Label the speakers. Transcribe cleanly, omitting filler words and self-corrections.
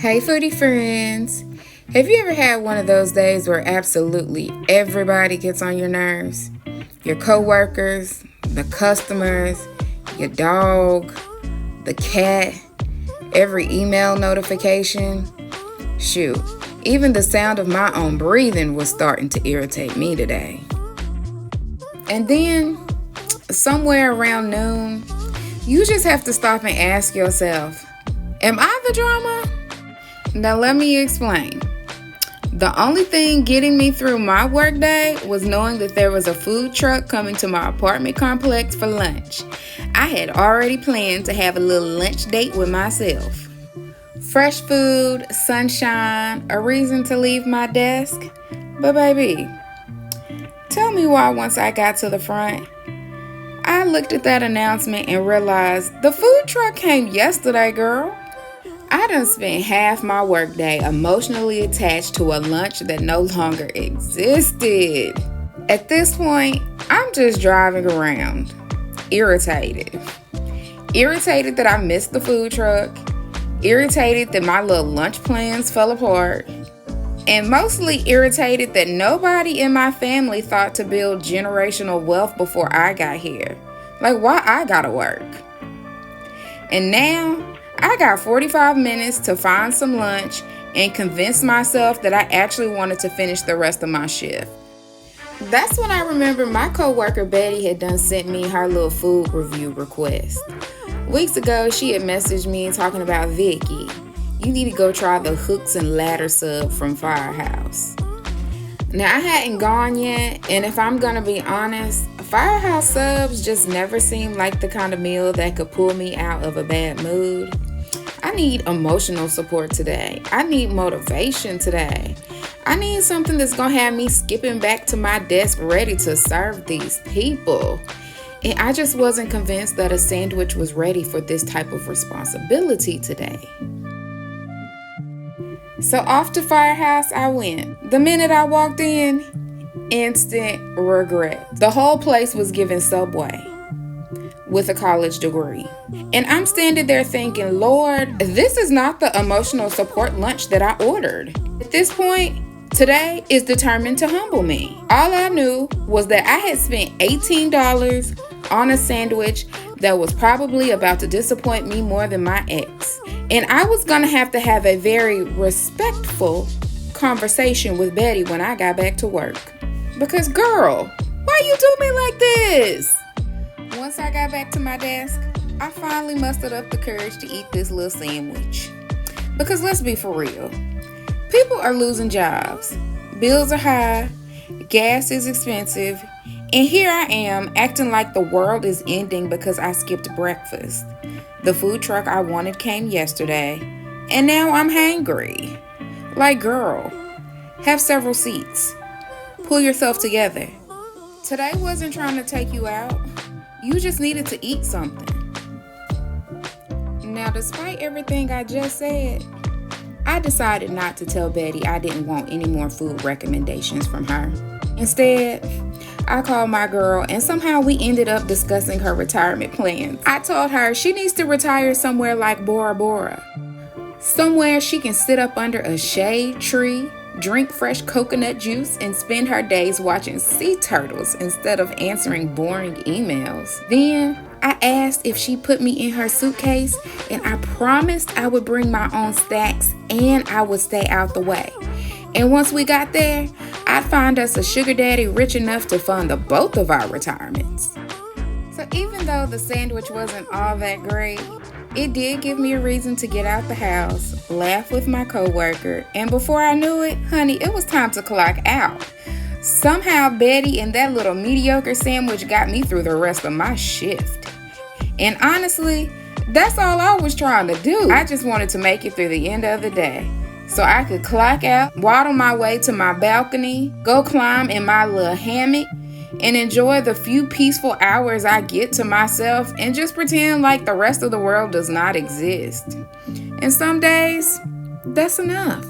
Speaker 1: Hey, foodie friends. Have you ever had one of those days where absolutely everybody gets on your nerves? Your coworkers, the customers, your dog, the cat, every email notification. Shoot, even the sound of my own breathing was starting to irritate me today. And then, somewhere around noon, you just have to stop and ask yourself, am I the drama? Now let me explain. The only thing getting me through my workday was knowing that there was a food truck coming to my apartment complex for lunch. I had already planned to have a little lunch date with myself. Fresh food, sunshine, a reason to leave my desk. But baby, tell me why once I got to the front, I looked at that announcement and realized the food truck came yesterday, girl. I done spent half my workday emotionally attached to a lunch that no longer existed. At this point, I'm just driving around, irritated. Irritated that I missed the food truck, irritated that my little lunch plans fell apart, and mostly irritated that nobody in my family thought to build generational wealth before I got here. Like, why I gotta work? And now, I got 45 minutes to find some lunch and convince myself that I actually wanted to finish the rest of my shift. That's when I remember my coworker Betty had done sent me her little food review request. Weeks ago, she had messaged me talking about Vicky. You need to go try the hooks and ladder sub from Firehouse. Now, I hadn't gone yet, and if I'm gonna be honest, Firehouse subs just never seemed like the kind of meal that could pull me out of a bad mood. I need emotional support today. I need motivation today. I need something that's gonna have me skipping back to my desk ready to serve these people. And I just wasn't convinced that a sandwich was ready for this type of responsibility today. So off to Firehouse I went. The minute I walked in, instant regret. The whole place was given Subway with a college degree. And I'm standing there thinking, Lord, this is not the emotional support lunch that I ordered. At this point, today is determined to humble me. All I knew was that I had spent $18 on a sandwich that was probably about to disappoint me more than my ex. And I was gonna have to have a very respectful conversation with Betty when I got back to work. Because girl, why you do me like this? Once I got back to my desk, I finally mustered up the courage to eat this little sandwich. Because let's be for real, people are losing jobs, bills are high, gas is expensive, and here I am acting like the world is ending because I skipped breakfast. The food truck I wanted came yesterday, and now I'm hangry. Like, girl, have several seats. Pull yourself together. Today wasn't trying to take you out. You just needed to eat something. Now, despite everything I just said, I decided not to tell Betty I didn't want any more food recommendations from her. Instead, I called my girl and somehow we ended up discussing her retirement plans. I told her she needs to retire somewhere like Bora Bora. Somewhere she can sit up under a shade tree, drink fresh coconut juice, and spend her days watching sea turtles instead of answering boring emails. Then I asked if she put me in her suitcase, and I promised I would bring my own snacks and I would stay out the way. And once we got there, I'd find us a sugar daddy rich enough to fund the both of our retirements. So even though the sandwich wasn't all that great, it did give me a reason to get out the house, laugh with my coworker, and before I knew it, honey, it was time to clock out. Somehow Betty and that little mediocre sandwich got me through the rest of my shift. And honestly, that's all I was trying to do. I just wanted to make it through the end of the day, so I could clock out, waddle my way to my balcony, go climb in my little hammock, and enjoy the few peaceful hours I get to myself and just pretend like the rest of the world does not exist. And some days, that's enough.